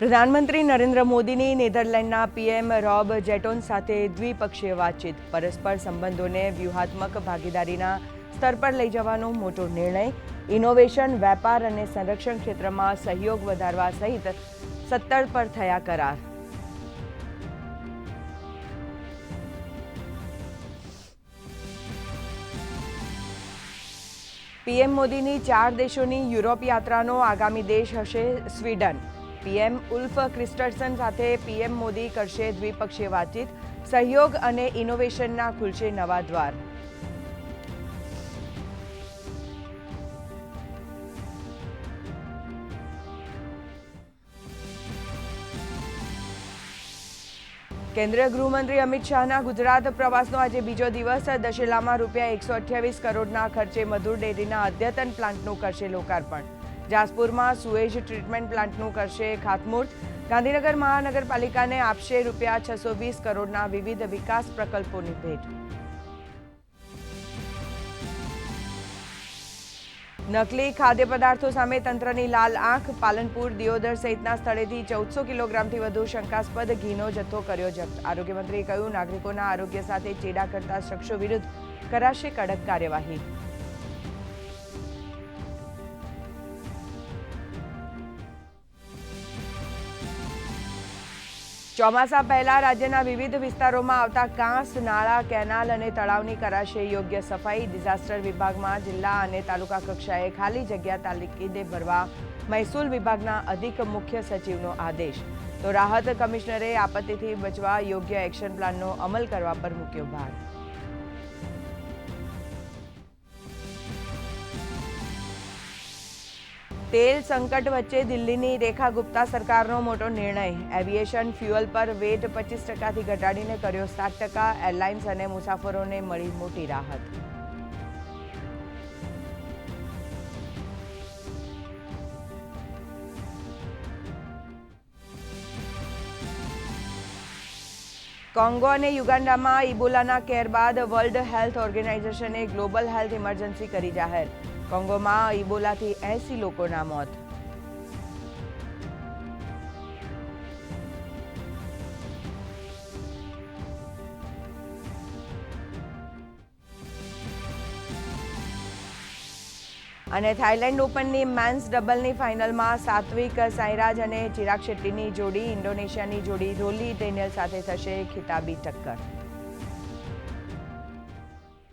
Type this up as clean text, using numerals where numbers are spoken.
પ્રધાનમંત્રી નરેન્દ્ર મોદીની નેધરલેન્ડના પીએમ રોબ જેટોન સાથે દ્વિપક્ષીય વાતચીત, પરસ્પર સંબંધોને વ્યૂહાત્મક ભાગીદારીના સ્તર પર લઈ જવાનો મોટો નિર્ણય, ઇનોવેશન, વેપાર અને સંરક્ષણ ક્ષેત્રમાં સહયોગ વધારવા સહિત 17 પર થયા કરાર. પીએમ મોદીની 4 દેશોની યુરોપ યાત્રાનો આગામી દેશ હશે સ્વીડન. પીએમ ઉલ્ફ ક્રિસ્ટર્સન સાથે પીએમ મોદી કરશે દ્વિપક્ષીય વાતચીત, સહયોગ અને ઇનોવેશનના ખુલશે નવા દ્વાર. કેન્દ્રીય ગૃહમંત્રી અમિત શાહના ગુજરાત પ્રવાસનો આજે બીજો દિવસ. દશેલામાં ₹128 કરોડના ખર્ચે મધુર ડેરીના અદ્યતન પ્લાન્ટનું કરશે લોકાર્પણ. જાસપુરમાં સુએજ ટ્રીટમેન્ટ પ્લાન્ટનું કરશે ખાતમુહૂર્ત. ગાંધીનગર મહાનગરપાલિકાને આપશે ₹620 કરોડના વિવિધ વિકાસ પ્રકલ્પોની ભેટ. નકલી ખાદ્ય પદાર્થો સામે તંત્રની લાલ આંખ. પાલનપુર, દિયોદર સહિતના સ્થળેથી 1400 કિલોગ્રામથી વધુ શંકાસ્પદ ઘીનો જથ્થો કર્યો જપ્ત. આરોગ્યમંત્રીએ કહ્યું, નાગરિકોના આરોગ્ય સાથે ચેડા કરતા શખ્સો વિરુદ્ધ કરાશે કડક કાર્યવાહી. ચોમાસા પહેલા રાજ્યના વિવિધ વિસ્તારોમાં આવતા કાંસ, નાળા, કેનાલ અને તળાવની કરાશે યોગ્ય સફાઈ. ડિઝાસ્ટર વિભાગમાં જિલ્લા અને તાલુકા કક્ષાએ ખાલી જગ્યા તાકીદે ભરવા મહેસૂલ વિભાગના અધિક મુખ્ય સચિવનો આદેશ. તો રાહત કમિશનરે આપત્તિથી બચવા યોગ્ય એક્શન પ્લાનનો અમલ કરવા પર મૂક્યો ભાર. તેલ સંકટ વચ્ચે દિલ્હીની રેખા ગુપ્તા સરકારનો મોટો નિર્ણય. એવિએશન ફ્યુઅલ પર વેટ 25%થી ઘટાડીને કર્યો 7%. એરલાઇન્સ અને મુસાફરોને મળી મોટી રાહત. કોંગો અને યુગાન્ડામાં ઇબોલાના કેર બાદ વર્લ્ડ હેલ્થ ઓર્ગેનાઇઝેશને ગ્લોબલ હેલ્થ ઇમરજન્સી કરી જાહેર. કોંગોમાં ઇબોલાથી 80 લોકોના મોત. અને થાઇલેન્ડ ઓપનની મેન્સ ડબલની ફાઇનલમાં સાત્વિક સાઈરાજ અને ચિરાગ શેટ્ટીની જોડી ઇન્ડોનેશિયાની જોડી રોલી ડેનિયલ સાથે થશે ખિતાબી ટક્કર.